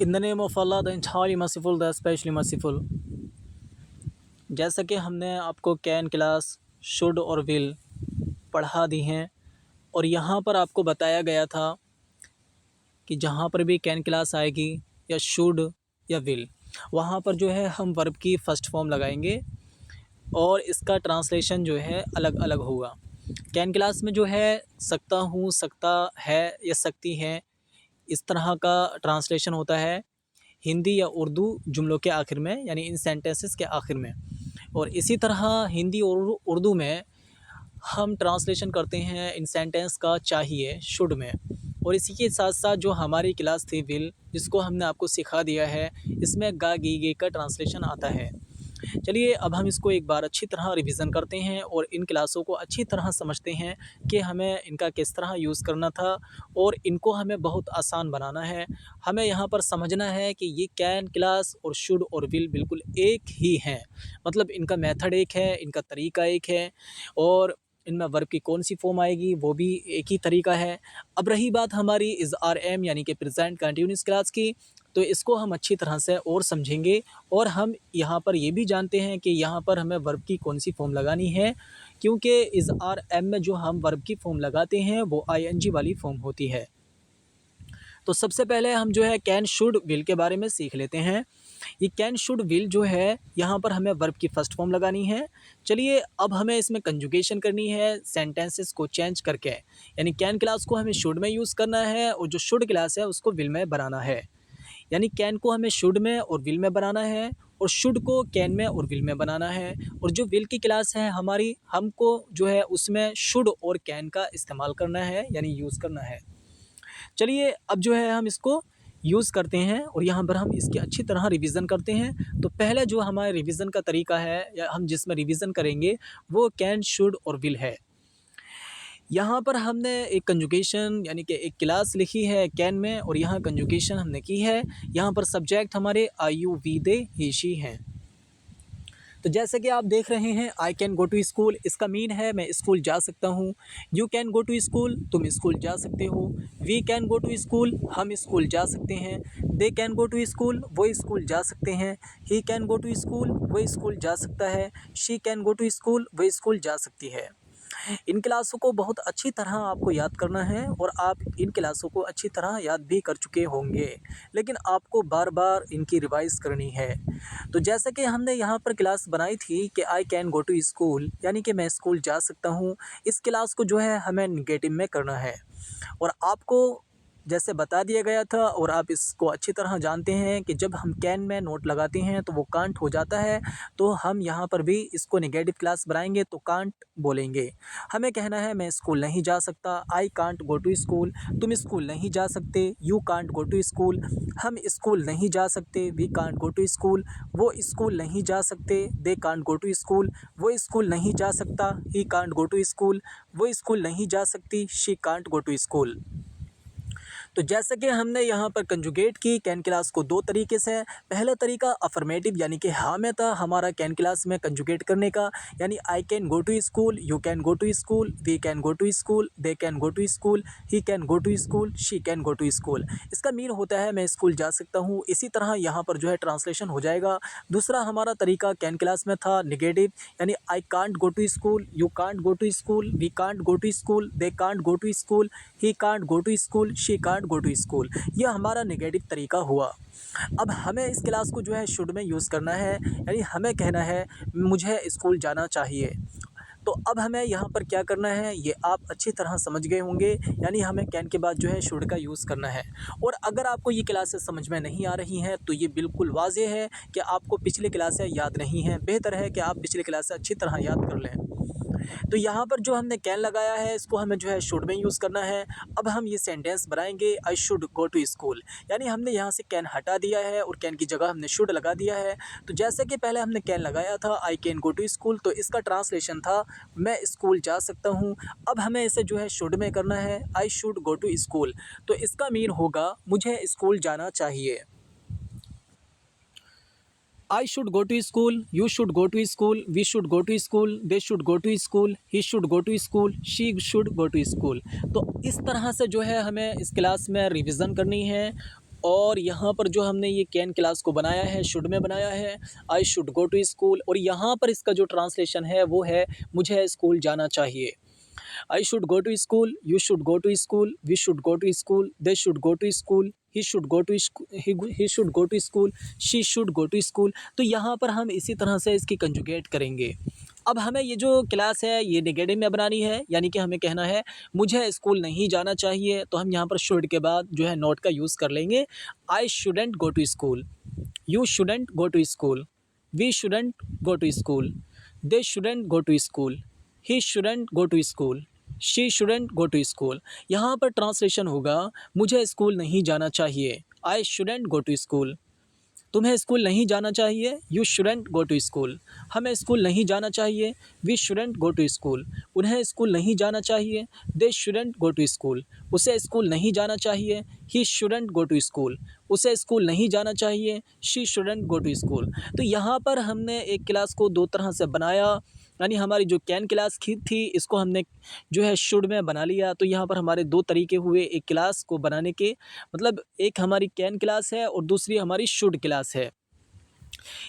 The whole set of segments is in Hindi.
In the name of Allah, the entirely merciful, the especially merciful। जैसा कि हमने आपको कैन क्लास, शुड और विल पढ़ा दी हैं, और यहाँ पर आपको बताया गया था कि जहाँ पर भी कैन क्लास आएगी या शुड या विल, वहाँ पर जो है हम वर्ब की फ़र्स्ट फॉर्म लगाएंगे और इसका ट्रांसलेशन जो है अलग अलग होगा। कैन क्लास में जो है सकता हूँ, सकता है या सकती है, इस तरह का ट्रांसलेशन होता है हिंदी या उर्दू जुमलों के आखिर में, यानी इन सेंटेंसेस के आखिर में। और इसी तरह हिंदी और उर्दू में हम ट्रांसलेशन करते हैं इन सेंटेंस का चाहिए शुड में। और इसी के साथ साथ जो हमारी क्लास थी विल, जिसको हमने आपको सिखा दिया है, इसमें गा गी गे का ट्रांसलेशन आता है। चलिए अब हम इसको एक बार अच्छी तरह रिवीजन करते हैं और इन क्लासों को अच्छी तरह समझते हैं कि हमें इनका किस तरह यूज़ करना था, और इनको हमें बहुत आसान बनाना है। हमें यहाँ पर समझना है कि ये कैन क्लास और शुड और विल बिल्कुल एक ही हैं, मतलब इनका मेथड एक है, इनका तरीका एक है, और इनमें वर्ब की कौन सी फॉर्म आएगी वो भी एक ही तरीका है। अब रही बात हमारी इज़ आर एम यानी कि प्रेजेंट कंटिन्यूस क्लास की, तो इसको हम अच्छी तरह से और समझेंगे। और हम यहाँ पर ये भी जानते हैं कि यहाँ पर हमें वर्ब की कौन सी फॉर्म लगानी है, क्योंकि इज़ आर एम में जो हम वर्ब की फॉर्म लगाते हैं वो आईएनजी वाली फॉर्म होती है। तो सबसे पहले हम जो है कैन शुड विल के बारे में सीख लेते हैं। ये कैन शुड विल जो है यहाँ पर हमें वर्ब की फ़र्स्ट फॉर्म लगानी है। चलिए अब हमें इसमें कंजुगेशन करनी है सेंटेंसेस को चेंज करके, यानी कैन क्लास को हमें शुड में यूज़ करना है और जो शुड क्लास है उसको विल में बनाना है। यानी कैन को हमें शुड में और विल में बनाना है, और शुड को कैन में और विल में बनाना है। और जो विल की क्लास है हमारी, हमको जो है उसमें शुड और कैन का इस्तेमाल करना है, यानी यूज़ करना है। चलिए अब जो है हम इसको यूज़ करते हैं और यहाँ पर हम इसकी अच्छी तरह रिवीजन करते हैं। तो पहले जो हमारे रिवीजन का तरीका है या हम जिसमें रिवीजन करेंगे वो कैन शुड और विल है। यहाँ पर हमने एक कंजुगेशन यानी कि एक क्लास लिखी है कैन में, और यहाँ कंजुगेशन हमने की है। यहाँ पर सब्जेक्ट हमारे I you we they he she हैं। तो जैसे कि आप देख रहे हैं I can go to school, इसका मीन है मैं स्कूल जा सकता हूँ। You can go to school, तुम स्कूल जा सकते हो। We can go to school, हम स्कूल जा सकते हैं। They can go to school, वो स्कूल जा सकते हैं। He can go to school, वो स्कूल जा सकता है। She can go to school, वो स्कूल जा सकती है। इन क्लासों को बहुत अच्छी तरह आपको याद करना है, और आप इन क्लासों को अच्छी तरह याद भी कर चुके होंगे, लेकिन आपको बार बार इनकी रिवाइज करनी है। तो जैसा कि हमने यहाँ पर क्लास बनाई थी कि I can go to school, यानी कि मैं स्कूल जा सकता हूँ, इस क्लास को जो है हमें निगेटिव में करना है। और आपको जैसे बता दिया गया था, और आप इसको अच्छी तरह जानते हैं कि जब हम कैन में नोट लगाते हैं तो वो कांट हो जाता है, तो हम यहाँ पर भी इसको नेगेटिव क्लास बनाएंगे तो कांट बोलेंगे। हमें कहना है मैं स्कूल नहीं जा सकता, I can't go to school, तुम स्कूल नहीं जा सकते, you can't go to school, हम स्कूल नहीं जा सकते, we can't go to school, वो स्कूल नहीं जा सकते, they can't go to school, वो स्कूल नहीं जा सकता, he can't go to school, वो स्कूल नहीं जा सकती, she can't go to school. तो जैसे कि हमने यहाँ पर कंजुगेट की कैन क्लास को दो तरीके से। पहला तरीका अफर्मेटिव यानी कि हाँ में था हमारा कैन क्लास में कंजुगेट करने का, यानी I can go to school, you can go to school, we can go to school, they can go to school, he can go to school, she can go to school. इसका मीन होता है मैं स्कूल जा सकता हूँ। इसी तरह यहाँ पर जो है ट्रांसलेशन हो जाएगा। दूसरा हमारा तरीका कैन क्लास में था निगेटिव, यानी I can't go to school, you can't go to school, we can't go to school, they can't go to school, he can't go to school, she can't go to school. यह हमारा नेगेटिव तरीका हुआ। अब हमें इस क्लास को जो है शुड में यूज़ करना है, यानी हमें कहना है मुझे स्कूल जाना चाहिए। तो अब हमें यहाँ पर क्या करना है ये आप अच्छी तरह समझ गए होंगे, यानी हमें कैन के बाद जो है शुड का यूज़ करना है। और अगर आपको ये क्लासेस समझ में नहीं आ रही हैं तो ये बिल्कुल वाज़ेह है कि आपको पिछली क्लासें याद नहीं हैं। बेहतर है कि आप पिछली क्लासें अच्छी तरह याद कर लें। तो यहाँ पर जो हमने कैन लगाया है इसको हमें जो है शुड में यूज़ करना है। अब हम ये सेंटेंस बनाएंगे I should go to school, यानी हमने यहाँ से कैन हटा दिया है और कैन की जगह हमने शुड लगा दिया है। तो जैसे कि पहले हमने कैन लगाया था I can go to school, तो इसका ट्रांसलेशन था मैं स्कूल जा सकता हूँ। अब हमें इसे जो है शुड में करना है I should go to school, तो इसका मीन होगा मुझे स्कूल जाना चाहिए। I should go to school, you should go to school, we should go to school, they should go to school, he should go to school, she should go to school। तो इस तरह से जो है हमें इस क्लास में रिवीजन करनी है और यहाँ पर जो हमने ये कैन क्लास को बनाया है, शुड में बनाया है, I should go to school, और यहाँ पर इसका जो ट्रांसलेशन है वो है मुझे स्कूल जाना चाहिए। I should go to school, you should go to school, we should go to school, they should go to school, he should go to he should go to school, she should go to school. तो यहाँ पर हम इसी तरह से इसकी कंजुगेट करेंगे। अब हमें ये जो क्लास है ये नेगेटिव में बनानी है, यानी कि हमें कहना है मुझे स्कूल नहीं जाना चाहिए, तो हम यहाँ पर शुड के बाद जो है नॉट का यूज़ कर लेंगे। I shouldn't go to school, you shouldn't go to school, we shouldn't go to school, they shouldn't go to school, he shouldn't go to school, she shouldn't go to school. यहाँ पर ट्रांसलेशन होगा मुझे स्कूल नहीं जाना चाहिए, I shouldn't go to school. तुम्हें स्कूल नहीं जाना चाहिए, you shouldn't go to school. हमें स्कूल नहीं जाना चाहिए, we shouldn't go to school. उन्हें स्कूल नहीं जाना चाहिए, they shouldn't go to school. उसे स्कूल नहीं जाना चाहिए, he shouldn't go to school. उसे स्कूल नहीं जाना चाहिए, she shouldn't go to school. तो यहाँ पर हमने एक क्लास को दो तरह से बनाया, यानी हमारी जो कैन क्लास थी इसको हमने जो है शुड में बना लिया। तो यहाँ पर हमारे दो तरीके हुए एक क्लास को बनाने के, मतलब एक हमारी कैन क्लास है और दूसरी हमारी शुड क्लास है।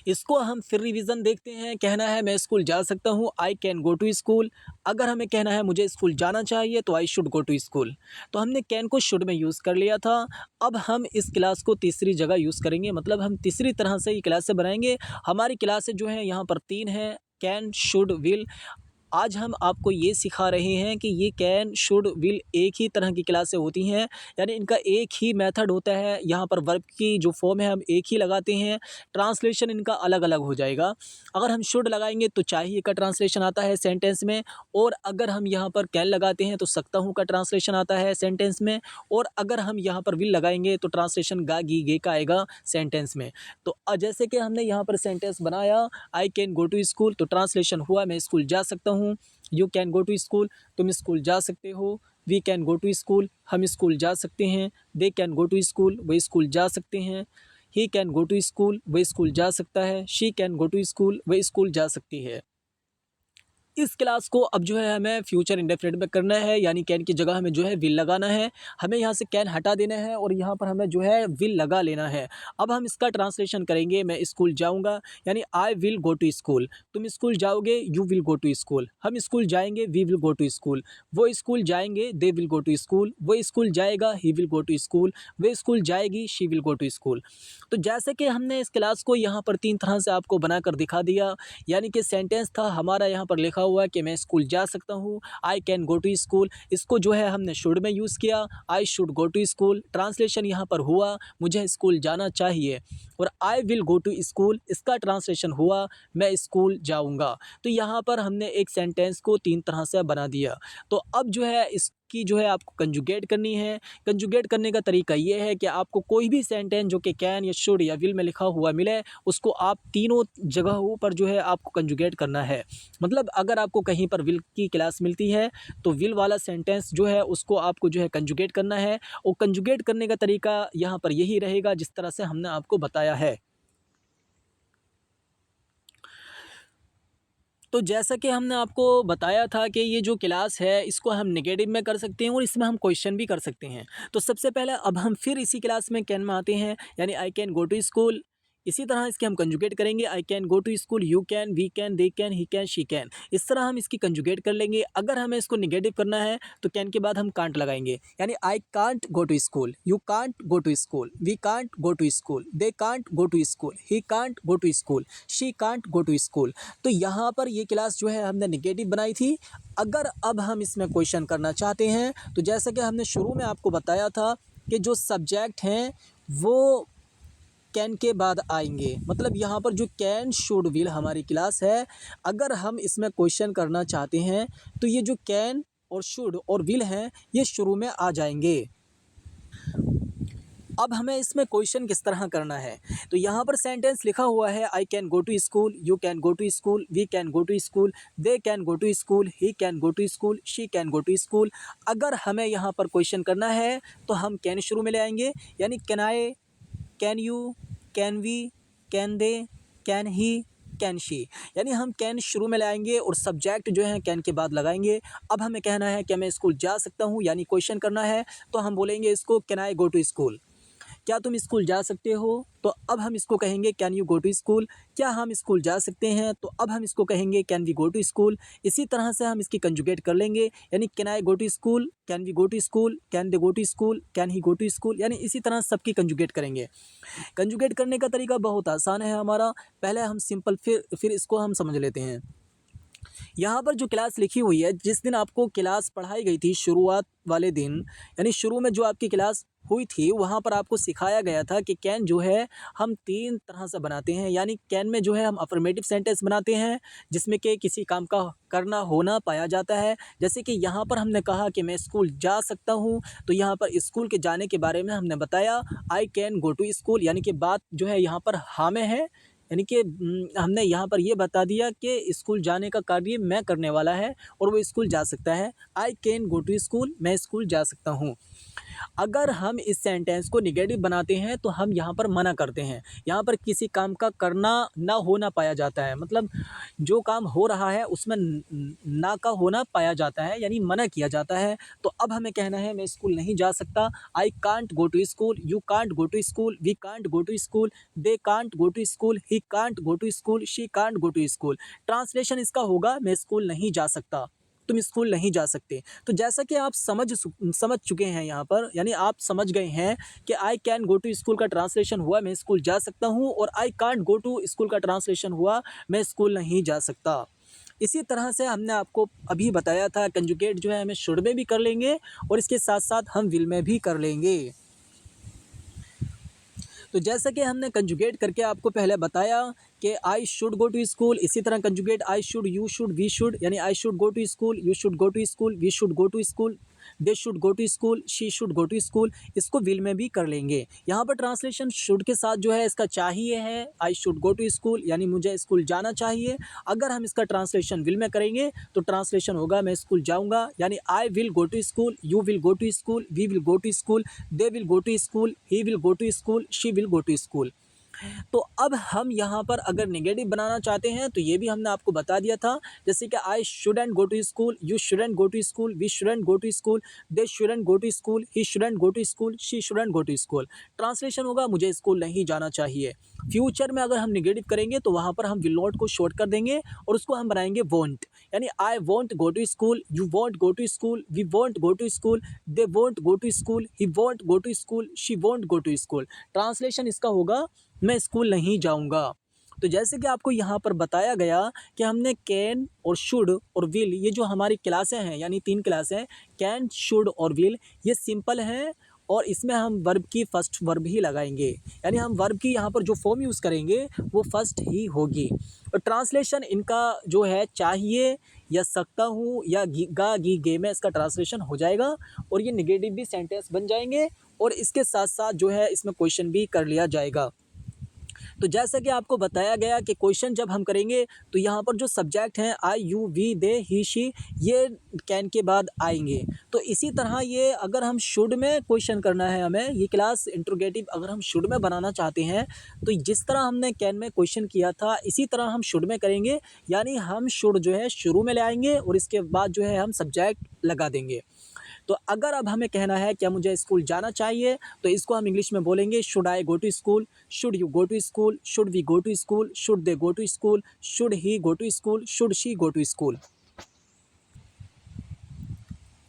इसको हम फिर रिवीजन देखते हैं। कहना है मैं स्कूल जा सकता हूँ, I can go to school. अगर हमें कहना है मुझे स्कूल जाना चाहिए तो I should go to school. तो हमने कैन को शुड में यूज़ कर लिया था। अब हम इस क्लास को तीसरी जगह यूज़ करेंगे, मतलब हम तीसरी तरह से ये क्लासें बनाएंगे। हमारी क्लासें जो हैं यहाँ पर तीन हैं, कैन, शुड, विल। आज हम आपको ये सिखा रहे हैं कि ये कैन, शुड, विल एक ही तरह की क्लासें होती हैं, यानी इनका एक ही मेथड होता है। यहाँ पर वर्ब की जो फॉर्म है हम एक ही लगाते हैं, ट्रांसलेशन इनका अलग अलग हो जाएगा। अगर हम शुड लगाएंगे तो चाहिए का ट्रांसलेशन आता है सेंटेंस में, और अगर हम यहाँ पर कैन लगाते हैं तो सकता हूँ का ट्रांसलेशन आता है सेंटेंस में, और अगर हम यहाँ पर विल लगाएंगे तो ट्रांसलेशन गा, गी, गे का आएगा सेंटेंस में। तो जैसे कि हमने यहाँ पर सेंटेंस बनाया, I can go to school, तो ट्रांसलेशन हुआ मैं स्कूल जा सकता हूँ। You can go to school, तुम स्कूल जा सकते हो। We can go to school, हम स्कूल जा सकते हैं। They can go to school, वे स्कूल जा सकते हैं। He can go to school, वे स्कूल जा सकता है। She can go to school, वे स्कूल जा सकती है। इस क्लास को अब जो है हमें फ्यूचर इंडेफिनिट में करना है, यानी कैन की जगह हमें जो है विल लगाना है। हमें यहाँ से कैन हटा देना है और यहाँ पर हमें जो है विल लगा लेना है। अब हम इसका ट्रांसलेशन करेंगे, मैं स्कूल जाऊँगा, यानी I will go to school. तुम स्कूल जाओगे, you will go to school. हम स्कूल जाएंगे, we will go to school. वो स्कूल जाएंगे, they will go to school. वो स्कूल जाएगा, he will go to school. वे स्कूल जाएगी, she will go to school. तो जैसे कि हमने इस क्लास को यहाँ पर तीन तरह से आपको बनाकर दिखा दिया, यानी कि सेंटेंस था हमारा यहाँ पर लिखा हुआ कि मैं स्कूल जा सकता हूँ, I can go to school. इसको जो है हमने शुड में यूज़ किया, I should go to school. Translation यहाँ पर हुआ मुझे स्कूल जाना चाहिए, और I will go to school, इसका ट्रांसलेशन हुआ मैं स्कूल जाऊँगा। तो यहाँ पर हमने एक सेंटेंस को तीन तरह से बना दिया। तो अब जो है इसकी जो है आपको कंजुगेट करनी है। कंजुगेट करने का तरीका ये है कि आपको कोई भी सेंटेंस जो कि कैन या शुड या विल में लिखा हुआ मिले, उसको आप तीनों जगहों पर जो है आपको कंजुगेट करना है। मतलब अगर आपको कहीं पर विल की क्लास मिलती है तो विल वाला सेंटेंस जो है उसको आपको जो है कंजुगेट करना है, और कंजुगेट करने का तरीका यहाँ पर यही रहेगा जिस तरह से हमने आपको बताया है। तो जैसा कि हमने आपको बताया था कि ये जो क्लास है इसको हम नेगेटिव में कर सकते हैं और इसमें हम क्वेश्चन भी कर सकते हैं। तो सबसे पहले अब हम फिर इसी क्लास में कैन में आते हैं, यानी I can go to school. इसी तरह इसके हम कंजुगेट करेंगे, I can go to school, you can, we can, they can, he can, she can. इस तरह हम इसकी कंजुगेट कर लेंगे। अगर हमें इसको निगेटिव करना है तो कैन के बाद हम कांट लगाएंगे, यानी I can't go to school, you can't go to school, we can't go to school, they can't go to school, he can't go to school, she can't go to school. तो यहाँ पर ये क्लास जो है हमने निगेटिव बनाई थी। अगर अब हम इसमें क्वेश्चन करना चाहते हैं तो जैसा कि हमने शुरू में आपको बताया था कि जो सब्जेक्ट हैं वो कैन के बाद आएंगे, मतलब यहाँ पर जो कैन, शुड, विल हमारी क्लास है, अगर हम इसमें क्वेश्चन करना चाहते हैं तो ये जो कैन और शुड और विल हैं ये शुरू में आ जाएंगे। अब हमें इसमें क्वेश्चन किस तरह करना है, तो यहाँ पर सेंटेंस लिखा हुआ है I can go to school, you can go to school, we can go to school, they can go to school, he can go to school, she can go to school. अगर हमें यहाँ पर क्वेश्चन करना है तो हम कैन शुरू में ले आएंगे, यानी can I, can you, can we, can they, can he, can she. यानी हम कैन शुरू में लाएंगे और सब्जेक्ट जो है कैन के बाद लगाएंगे। अब हमें कहना है कि मैं स्कूल जा सकता हूँ, यानी क्वेश्चन करना है तो हम बोलेंगे इसको can I go to school. क्या तुम स्कूल जा सकते हो, तो अब हम इसको कहेंगे can you go to school. क्या हम स्कूल जा सकते हैं, तो अब हम इसको कहेंगे can we go to school. इसी तरह से हम इसकी कंजुगेट कर लेंगे, यानी can I go to school, can we go to school, can they go to school, can he go to school, यानी इसी तरह सबकी कंजुगेट करेंगे। कंजुगेट करने का तरीका बहुत आसान है हमारा। पहले हम सिंपल फिर इसको हम समझ लेते हैं। यहाँ पर जो क्लास लिखी हुई है, जिस दिन आपको क्लास पढ़ाई गई थी शुरुआत वाले दिन, यानी शुरू में जो आपकी क्लास हुई थी, वहाँ पर आपको सिखाया गया था कि कैन जो है हम 3 तरह से बनाते हैं। यानी कैन में जो है हम अफर्मेटिव सेंटेंस बनाते हैं, जिसमें कि किसी काम का करना होना पाया जाता है। जैसे कि यहाँ पर हमने कहा कि मैं स्कूल जा सकता हूँ, तो यहाँ पर स्कूल के जाने के बारे में हमने बताया I can go to school, यानी कि बात जो है यहाँ पर हाँ में है। यानी कि हमने यहाँ पर ये बता दिया कि स्कूल जाने का कार्य मैं करने वाला है और वो स्कूल जा सकता है। I can go to school, मैं स्कूल जा सकता हूँ। अगर हम इस सेंटेंस को निगेटिव बनाते हैं तो हम यहाँ पर मना करते हैं। यहाँ पर किसी काम का करना ना होना पाया जाता है, मतलब जो काम हो रहा है उसमें ना का होना पाया जाता है, यानी मना किया जाता है। तो अब हमें कहना है मैं स्कूल नहीं जा सकता। I can't go to school, you can't go to school, we can't go to school, they can't go to school, he can't go to school, she can't go to school. Translation इसका होगा मैं स्कूल नहीं जा सकता, तुम स्कूल नहीं जा सकते। तो जैसा कि आप समझ चुके हैं यहाँ पर, यानी आप समझ गए हैं कि I can go to school का ट्रांसलेशन हुआ मैं स्कूल जा सकता हूँ, और I can't go to school का ट्रांसलेशन हुआ मैं स्कूल नहीं जा सकता। इसी तरह से हमने आपको अभी बताया था कंजुगेट जो है हमें शुड में भी कर लेंगे और इसके साथ साथ हम विल में भी कर लेंगे। तो जैसा कि हमने कंजुगेट करके आपको पहले बताया कि I should go to school, इसी तरह conjugate I should, you should, we should, यानी I should go to school, you should go to school, we should go to school, they should go to school, she should go to school. इसको विल में भी कर लेंगे। यहाँ पर ट्रांसलेशन शुड के साथ जो है इसका चाहिए है, I should go to school, यानी मुझे स्कूल जाना चाहिए। अगर हम इसका ट्रांसलेशन विल में करेंगे तो ट्रांसलेशन होगा मैं स्कूल जाऊँगा, यानी I will go to school, you will go to school, we will go to school, they will go to school, he will go to school, she will go to school. तो अब हम यहाँ पर अगर नेगेटिव बनाना चाहते हैं तो ये भी हमने आपको बता दिया था। जैसे कि I shouldn't go to school, you shouldn't go to school, we shouldn't go to school, they shouldn't go to school, he shouldn't go to school, she shouldn't go to school. Translation होगा मुझे स्कूल नहीं जाना चाहिए। फ्यूचर में अगर हम नेगेटिव करेंगे तो वहाँ पर हम विल नॉट को शॉर्ट कर देंगे और उसको हम बनाएंगे वॉन्ट, यानी I won't go to school, you won't go to school, we won't go to school, they won't go to school, he won't go to school, she won't go to school. Translation इसका होगा मैं स्कूल नहीं जाऊंगा। तो जैसे कि आपको यहाँ पर बताया गया कि हमने कैन और शुड और विल, ये जो हमारी क्लासें हैं, यानी 3 क्लासें कैन, शुड और विल, ये सिंपल हैं और इसमें हम वर्ब की फर्स्ट वर्ब ही लगाएंगे, यानी हम वर्ब की यहाँ पर जो फॉर्म यूज़ करेंगे वो फर्स्ट ही होगी। और ट्रांसलेशन इनका जो है चाहिए या सकता हूँ या गा गी गे में इसका ट्रांसलेशन हो जाएगा और ये निगेटिव भी सेंटेंस बन जाएंगे और इसके साथ साथ जो है इसमें क्वेश्चन भी कर लिया जाएगा। तो जैसा कि आपको बताया गया कि क्वेश्चन जब हम करेंगे तो यहाँ पर जो सब्जेक्ट हैं I, you, we, they, he, she, ये कैन के बाद आएंगे। तो इसी तरह ये अगर हम शुड में क्वेश्चन करना है, हमें ये क्लास इंट्रोगेटिव अगर हम शुड में बनाना चाहते हैं तो जिस तरह हमने कैन में क्वेश्चन किया था इसी तरह हम शुड में करेंगे, यानी हम शुड जो है शुरू में ले आएंगे और इसके बाद जो है हम सब्जेक्ट लगा देंगे। तो अगर अब हमें कहना है क्या मुझे स्कूल जाना चाहिए तो इसको हम इंग्लिश में बोलेंगे should I go to school, should you go to school, should we go to school, should they go to school, should he go to school, should she go to school.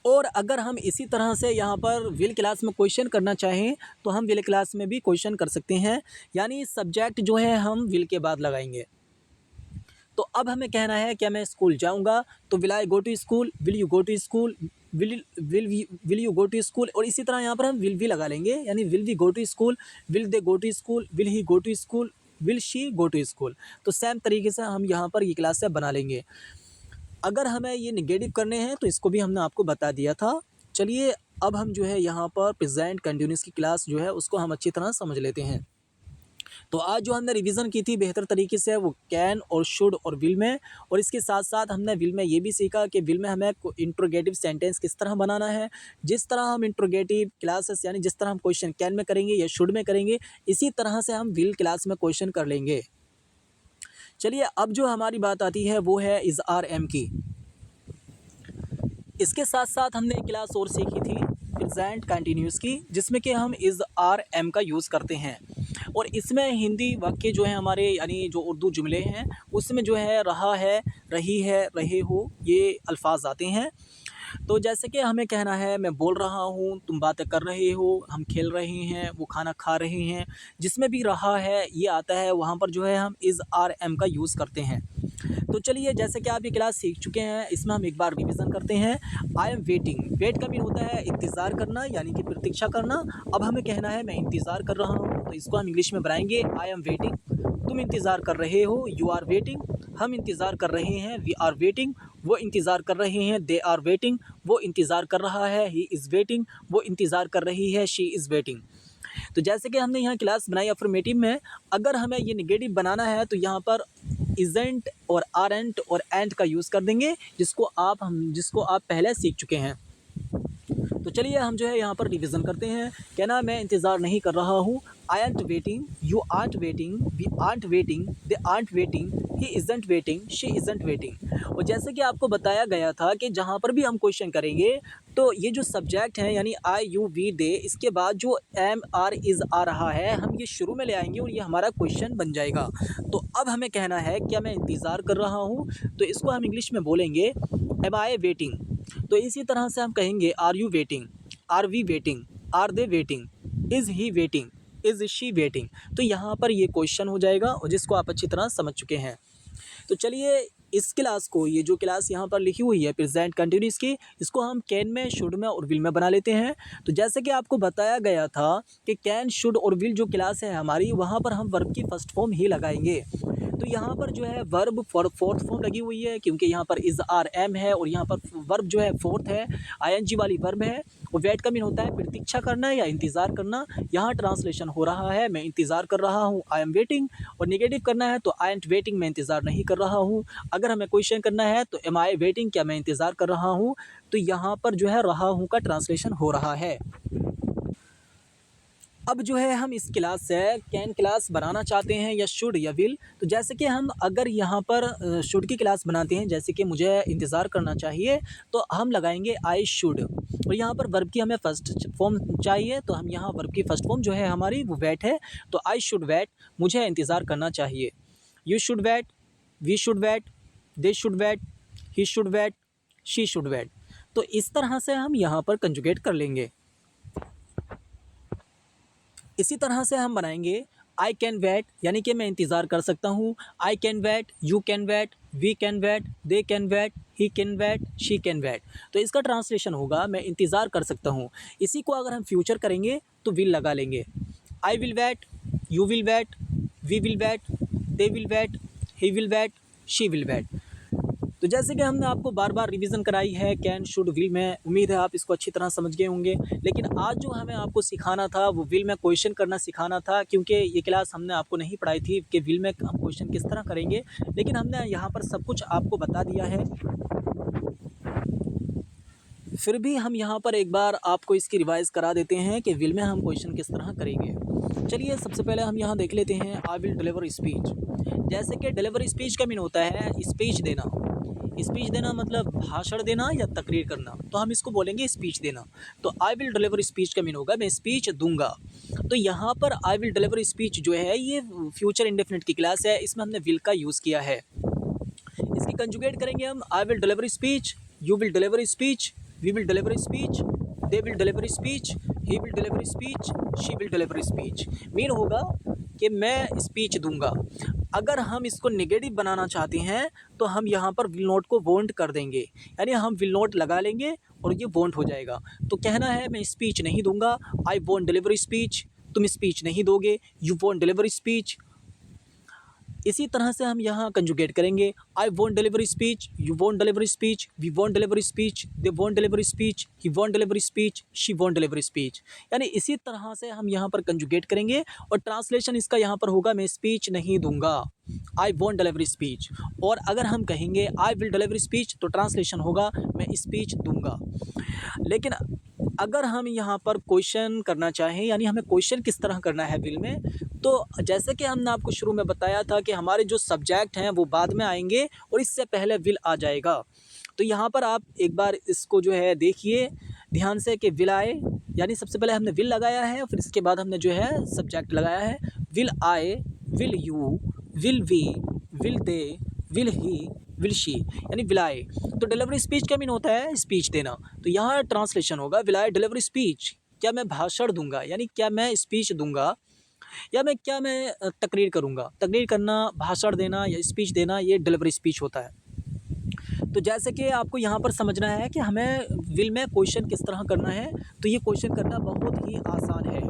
और अगर हम इसी तरह से यहाँ पर विल क्लास में क्वेश्चन करना चाहें तो हम विल क्लास में भी क्वेश्चन कर सकते हैं, यानी सब्जेक्ट जो है हम विल के बाद लगाएंगे। तो अब हमें कहना है क्या मैं स्कूल जाऊँगा, तो will I go to school, will you go to school, will you go to school, और इसी तरह यहाँ पर हम विल भी लगा लेंगे, यानी will we go to school, will they go to school, will he go to school, will she go to school. तो सेम तरीके से हम यहाँ पर ये क्लास से बना लेंगे। अगर हमें ये निगेटिव करने हैं तो इसको भी हमने आपको बता दिया था। चलिए अब हम जो है यहाँ पर प्रेजेंट कंटिन्यूस की क्लास जो है उसको हम अच्छी तरह समझ लेते हैं। तो आज जो हमने रिवीजन की थी बेहतर तरीके से वो कैन और शुड और विल में, और इसके साथ साथ हमने विल में ये भी सीखा कि विल में हमें इंट्रोगेटिव सेंटेंस किस तरह बनाना है। जिस तरह हम इंट्रोगेटिव क्लासेस यानी जिस तरह हम क्वेश्चन कैन में करेंगे या शुड में करेंगे इसी तरह से हम विल क्लास में क्वेश्चन कर लेंगे। चलिए अब जो हमारी बात आती है वो है इज़ आर एम की। इसके साथ साथ हमने एक क्लास और सीखी थी प्रेजेंट कंटिन्यूस की, जिसमें कि हम इज़ आर एम का यूज़ करते हैं। और इसमें हिंदी वाक्य जो है हमारे, यानी जो उर्दू जुमले हैं उसमें जो है रहा है, रही है, रहे हो, ये अल्फाज आते हैं। तो जैसे कि हमें कहना है मैं बोल रहा हूँ, तुम बातें कर रहे हो, हम खेल रहे हैं, वो खाना खा रहे हैं, जिसमें भी रहा है ये आता है, वहाँ पर जो है हम इज़ आर एम का यूज़ करते हैं। तो चलिए, जैसे कि आप ये क्लास सीख चुके हैं, इसमें हम एक बार रिवीजन करते हैं। आई एम वेटिंग, वेट का मीन होता है इंतज़ार करना, यानी कि प्रतीक्षा करना। अब हमें कहना है मैं इंतज़ार कर रहा हूँ, तो इसको हम इंग्लिश में बनाएंगे आई एम वेटिंग। तुम इंतज़ार कर रहे हो, यू आर वेटिंग। हम इंतज़ार कर रहे हैं, वी आर वेटिंग। वो इंतज़ार कर रहे हैं, दे आर वेटिंग। वो इंतज़ार कर रहा है, ही इज़ वेटिंग। वो इंतज़ार कर रही है, शी इज़ वेटिंग। तो जैसे कि हमने यहाँ क्लास बनाई अफर्मेटिव में, अगर हमें ये नेगेटिव बनाना है तो यहाँ पर इज़ेंट और आरंट और एंड का यूज़ कर देंगे, जिसको आप पहले सीख चुके हैं। तो चलिए हम जो है यहाँ पर रिवीजन करते हैं। कहना मैं इंतज़ार नहीं कर रहा हूँ, I ain't waiting, you aren't waiting, we aren't waiting, they aren't waiting, he isn't waiting, she isn't waiting. और जैसे कि आपको बताया गया था कि जहाँ पर भी हम क्वेश्चन करेंगे तो ये जो सब्जेक्ट हैं, यानी आई यू वी दे, इसके बाद जो एम आर इज़ आ रहा है, हम ये शुरू में ले आएंगे और ये हमारा क्वेश्चन बन जाएगा। तो अब हमें कहना है क्या मैं इंतज़ार कर रहा हूँ, तो इसको हम इंग्लिश में बोलेंगे एम आई वेटिंग। तो इसी तरह से हम कहेंगे are you waiting, are we waiting, are they waiting, is he waiting, is she waiting. तो यहाँ पर ये क्वेश्चन हो जाएगा, और जिसको आप अच्छी तरह समझ चुके हैं। तो चलिए इस क्लास को, ये जो क्लास यहाँ पर लिखी हुई है प्रेजेंट कंटिन्यूस की, इसको हम कैन में, शुड में और विल में बना लेते हैं। तो जैसे कि आपको बताया गया था कि कैन, शुड और विल जो क्लास है हमारी, वहाँ पर हम वर्ब की फर्स्ट फॉर्म ही लगाएंगे। तो यहाँ पर जो है वर्ब फोर्थ फॉर्म लगी हुई है, क्योंकि यहाँ पर इज़ आर एम है और यहाँ पर वर्ब जो है फोर्थ है, आईएनजी वाली वर्ब है। और वेट का मीन होता है प्रतीक्षा करना या इंतज़ार करना। यहाँ ट्रांसलेशन हो रहा है मैं इंतज़ार कर रहा हूँ, आई एम वेटिंग। और नेगेटिव करना है तो आई एंट वेटिंग, मैं इंतज़ार नहीं कर रहा हूँ। अगर हमें क्वेश्चन करना है तो एम आई वेटिंग, क्या मैं इंतज़ार कर रहा हूँ। तो यहाँ पर जो है रहा हूँ का ट्रांसलेशन हो रहा है। अब जो है हम इस क्लास से कैन क्लास बनाना चाहते हैं या शुड या विल। तो जैसे कि हम अगर यहाँ पर शुड की क्लास बनाते हैं, जैसे कि मुझे इंतज़ार करना चाहिए, तो हम लगाएंगे आई शुड। और यहाँ पर वर्ब की हमें फर्स्ट फॉर्म चाहिए, तो हम यहाँ वर्ब की फर्स्ट फॉर्म जो है हमारी वो वेट है। तो आई शुड वेट, मुझे इंतज़ार करना चाहिए। You should wait, we should wait, they should wait, he should wait, she should wait. तो इस तरह से हम यहाँ पर कंजुगेट कर लेंगे। इसी तरह से हम बनाएंगे आई कैन वेट, यानी कि मैं इंतज़ार कर सकता हूँ। I can wait, you can wait, we can wait, they can wait, he can wait, she can wait. तो इसका ट्रांसलेशन होगा मैं इंतज़ार कर सकता हूँ। इसी को अगर हम फ्यूचर करेंगे तो विल लगा लेंगे। I will wait, you will wait, we will wait, they will wait, he will wait, she will wait. तो जैसे कि हमने आपको बार बार रिवीजन कराई है कैन, शुड, विल में, उम्मीद है आप इसको अच्छी तरह समझ गए होंगे। लेकिन आज जो हमें आपको सिखाना था वो विल में क्वेश्चन करना सिखाना था, क्योंकि ये क्लास हमने आपको नहीं पढ़ाई थी कि विल में हम क्वेश्चन किस तरह करेंगे। लेकिन हमने यहाँ पर सब कुछ आपको बता दिया है। फिर भी हम यहाँ पर एक बार आपको इसकी रिवाइज़ करा देते हैं कि विल में हम क्वेश्चन किस तरह करेंगे। चलिए सबसे पहले हम यहाँ देख लेते हैं आई विल डिलीवर स्पीच। जैसे कि डिलीवर स्पीच का मीन होता है स्पीच देना। स्पीच देना मतलब भाषण देना या तकरीर करना, तो हम इसको बोलेंगे स्पीच देना। तो आई विल डिलीवर स्पीच का मीन होगा मैं स्पीच दूंगा। तो यहाँ पर आई विल डिलीवर स्पीच जो है ये फ्यूचर इंडेफिनिट की क्लास है, इसमें हमने विल का यूज़ किया है। इसकी कंजुगेट करेंगे हम I will deliver speech, you will deliver speech, we will deliver speech, they will deliver speech, he will deliver speech, she will deliver speech. Mean होगा कि मैं स्पीच दूंगा। अगर हम इसको नेगेटिव बनाना चाहते हैं तो हम यहाँ पर विल नॉट को वोंट कर देंगे, यानी हम विल नॉट लगा लेंगे और ये वोंट हो जाएगा। तो कहना है मैं स्पीच नहीं दूंगा, आई वोंट डिलीवर स्पीच, तुम स्पीच नहीं दोगे, यू वोंट डिलीवर स्पीच। इसी तरह से हम यहाँ कंजुगेट करेंगे I won't deliver speech, you won't deliver speech, we won't deliver speech, they won't deliver speech, he won't deliver speech, she won't deliver speech. यानी इसी तरह से हम यहाँ पर कंजुगेट करेंगे और ट्रांसलेशन इसका यहाँ पर होगा मैं स्पीच नहीं दूंगा, आई वोंट डिलीवर स्पीच। और अगर हम कहेंगे आई विल डिलीवर स्पीच तो ट्रांसलेशन होगा मैं स्पीच दूंगा। लेकिन अगर हम यहाँ पर क्वेश्चन करना चाहें, यानी हमें क्वेश्चन किस तरह करना है विल में, तो जैसे कि हमने आपको शुरू में बताया था कि हमारे जो सब्जेक्ट हैं वो बाद में आएंगे और इससे पहले विल आ जाएगा। तो यहाँ पर आप एक बार इसको जो है देखिए, ध्यान से कि विल आए, यानी सबसे पहले हमने विल लगाया है, फिर इसके बाद हमने जो है सब्जेक्ट लगाया है। Will I, will you, will we, will they, will he, will she, यानी विल आए। तो डिलीवरी स्पीच का मीन होता है स्पीच देना। तो यहाँ ट्रांसलेशन होगा विल आई डिलीवरी स्पीच, क्या मैं भाषण दूंगा, यानी क्या मैं स्पीच दूंगा, या मैं तकरीर करूंगा। तकरीर करना, भाषण देना या स्पीच देना, ये डिलीवरी स्पीच होता है। तो जैसे कि आपको यहाँ पर समझना है कि हमें विल में क्वेश्चन किस तरह करना है। तो ये क्वेश्चन करना बहुत ही आसान है,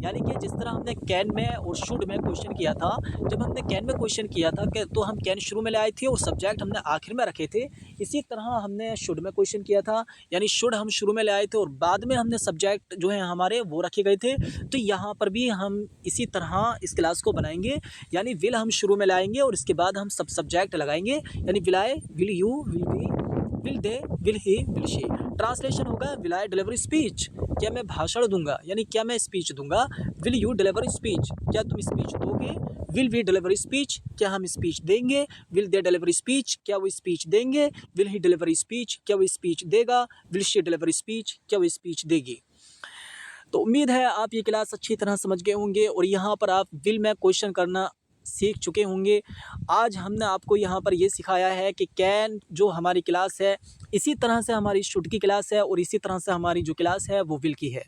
यानी कि जिस तरह हमने कैन में और शुड में क्वेश्चन किया था। जब हमने कैन में क्वेश्चन किया था कि तो हम कैन शुरू में ले आए थे और सब्जेक्ट हमने आखिर में रखे थे। इसी तरह हमने शुड में क्वेश्चन किया था, यानी शुड हम शुरू में ले आए थे और बाद में हमने सब्जेक्ट जो है हमारे वो रखे गए थे। तो यहाँ पर भी हम इसी तरह इस क्लास को बनाएंगे, यानी विल हम शुरू में लाएंगे और इसके बाद हम सब सब्जेक्ट लगाएंगे, यानी will I, will you, will we, will they, will he, will she. Translation होगा विल आई डिलीवरी स्पीच, क्या मैं भाषण दूंगा, यानी क्या मैं स्पीच दूंगा। विल यू डिलीवरी स्पीच, क्या तुम स्पीच दोगे। विल वी डिलीवरी स्पीच, क्या हम स्पीच देंगे। विल दे डिलीवरी स्पीच, क्या वो स्पीच देंगे। विल ही डिलीवरी स्पीच, क्या वो स्पीच देगा। विल शी डिलीवरी स्पीच, क्या वो स्पीच देगी। तो उम्मीद है आप ये क्लास अच्छी तरह समझ गए होंगे और यहाँ पर आप विल में क्वेश्चन करना सीख चुके होंगे। आज हमने आपको यहाँ पर ये सिखाया है कि कैन जो हमारी क्लास है, इसी तरह से हमारी शुड की क्लास है और इसी तरह से हमारी जो क्लास है वो विल की है।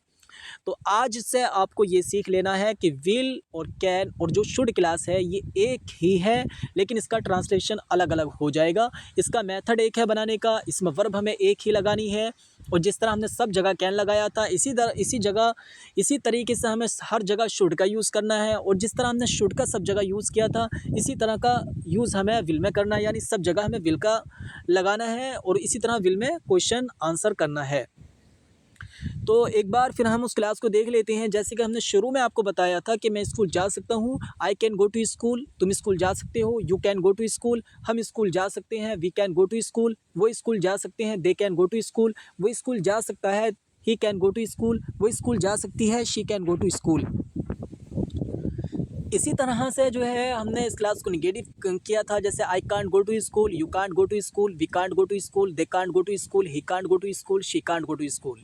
तो आज से आपको ये सीख लेना है कि विल और कैन और जो शुड क्लास है ये एक ही है, लेकिन इसका ट्रांसलेशन अलग अलग हो जाएगा। इसका मेथड एक है बनाने का, इसमें वर्ब हमें एक ही लगानी है और जिस तरह हमने सब जगह कैन लगाया था इसी तरीके से हमें हर जगह शुड का यूज़ करना है और जिस तरह हमने शुड का सब जगह यूज़ किया था इसी तरह का यूज़ हमें विल में करना है, यानी सब जगह हमें विल का लगाना है और इसी तरह विल में क्वेश्चन आंसर करना है। तो एक बार फिर हम उस क्लास को देख लेते हैं। जैसे कि हमने शुरू में आपको बताया था कि मैं स्कूल जा सकता हूँ, I can go to school, तुम स्कूल जा सकते हो, you can go to school, हम स्कूल जा सकते हैं, we can go to school, वो स्कूल जा सकते हैं, they can go to school, वो स्कूल जा सकता है, he can go to school, वो स्कूल जा सकती है, she can go to school. इसी तरह से जो है हमने इस क्लास को निगेटिव किया था, जैसे I can't go to school, you can't go to school, we can't go to school, they can't go to school, he can't go to school, she can't go to school.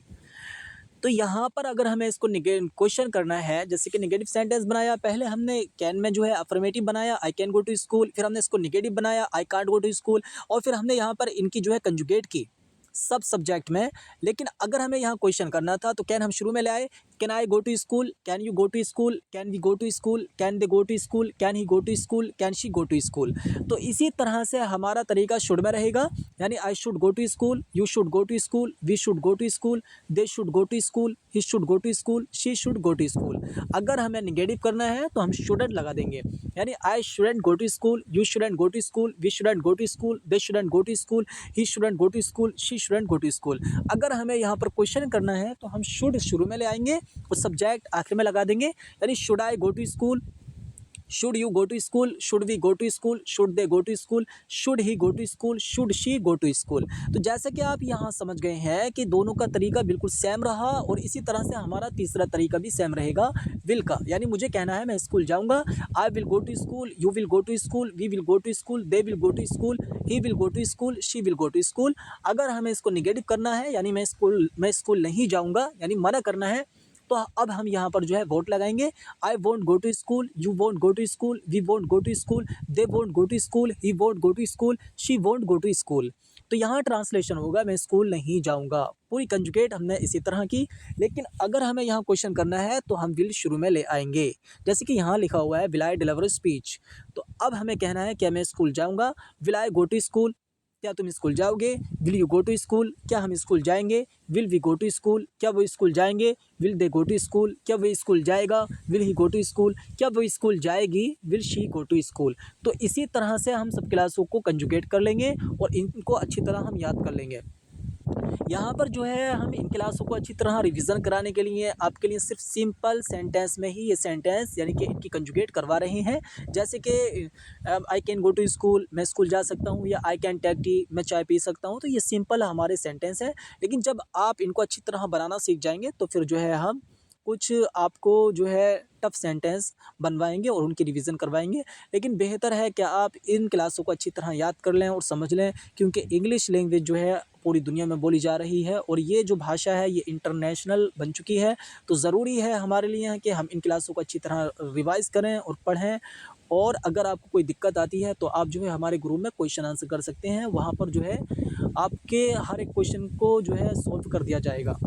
तो यहाँ पर अगर हमें इसको क्वेश्चन करना है, जैसे कि नेगेटिव सेंटेंस बनाया, पहले हमने कैन में जो है अफर्मेटिव बनाया I can go to school, फिर हमने इसको नेगेटिव बनाया I can't go to school और फिर हमने यहाँ पर इनकी जो है कंजुगेट की सब सब्जेक्ट में। लेकिन अगर हमें यहाँ क्वेश्चन करना था तो कैन हम शुरू में ले आए, can I go to school, can you go to school, can we go to school, can they go to school, can he go to school, can she go to school. तो इसी तरह से हमारा तरीका शुड में रहेगा, यानी I should go to school, you should go to school, we should go to school, they should go to school, he should go to school, she should go to school. अगर हमें निगेटिव करना है तो हम शुडंट लगा देंगे, यानी I shouldn't go to school, you shouldn't go to school, we shouldn't go to school, they shouldn't go to school, he shouldn't go to school, she shouldn't go to school. अगर हमें यहाँ पर क्वेश्चन करना है तो हम शुड शुरू में ले आएंगे और सब्जेक्ट आखिर में लगा देंगे, यानी should I go to school, should you go to school, should we go to school, should they go to school, should he go to school, should she go to school. तो जैसे कि आप यहाँ समझ गए हैं कि दोनों का तरीका बिल्कुल सेम रहा और इसी तरह से हमारा तीसरा तरीका भी सेम रहेगा विल का, यानी मुझे कहना है मैं स्कूल जाऊँगा, I will go to school, you will go to school, we will go to school, they will go to school, he will go to school, she will go to school. अगर हमें इसको निगेटिव करना है, यानी मैं स्कूल नहीं जाऊँगा, यानी मना करना है, तो अब हम यहाँ पर जो है वोट लगाएंगे, I won't go to school, you won't go to school, we won't go to school, they won't go to school, he won't go to school, she won't go to school. तो यहाँ ट्रांसलेशन होगा मैं स्कूल नहीं जाऊँगा। पूरी कंजुगेट हमने इसी तरह की। लेकिन अगर हमें यहाँ क्वेश्चन करना है तो हम विल शुरू में ले आएंगे, जैसे कि यहाँ लिखा हुआ है विल आई डिलीवर स्पीच। तो अब हमें कहना है क्या मैं स्कूल जाऊँगा, will I go to school, क्या तुम स्कूल जाओगे, will you go to school, क्या हम स्कूल जाएंगे, will we go to school, क्या वो स्कूल जाएंगे, will they go to school, क्या वो स्कूल जाएगा, will he go to school, क्या वो स्कूल जाएगी, will she go to school. तो इसी तरह से हम सब क्लासों को कंजुगेट कर लेंगे और इनको अच्छी तरह हम याद कर लेंगे। यहाँ पर जो है हम इन क्लासों को अच्छी तरह रिवीजन कराने के लिए आपके लिए सिर्फ सिंपल सेंटेंस में ही ये सेंटेंस यानी कि इनकी कंजुगेट करवा रहे हैं। जैसे कि I can go to school, मैं स्कूल जा सकता हूँ, या आई कैन टेक टी, मैं चाय पी सकता हूँ। तो ये सिंपल हमारे सेंटेंस है, लेकिन जब आप इनको अच्छी तरह बनाना सीख जाएंगे तो फिर जो है हम कुछ आपको जो है टफ सेंटेंस बनवाएँगे और उनकी रिवीज़न करवाएँगे। लेकिन बेहतर है कि आप इन क्लासों को अच्छी तरह याद कर लें और समझ लें, क्योंकि इंग्लिश लैंग्वेज जो है पूरी दुनिया में बोली जा रही है और ये जो भाषा है ये इंटरनेशनल बन चुकी है। तो ज़रूरी है हमारे लिए कि हम इन क्लासों को अच्छी तरह रिवाइज़ करें और पढ़ें। और अगर आपको कोई दिक्कत आती है तो आप जो है हमारे ग्रुप में क्वेश्चन आंसर कर सकते हैं। वहाँ पर जो है आपके हर एक क्वेश्चन को जो है सॉल्व कर दिया जाएगा।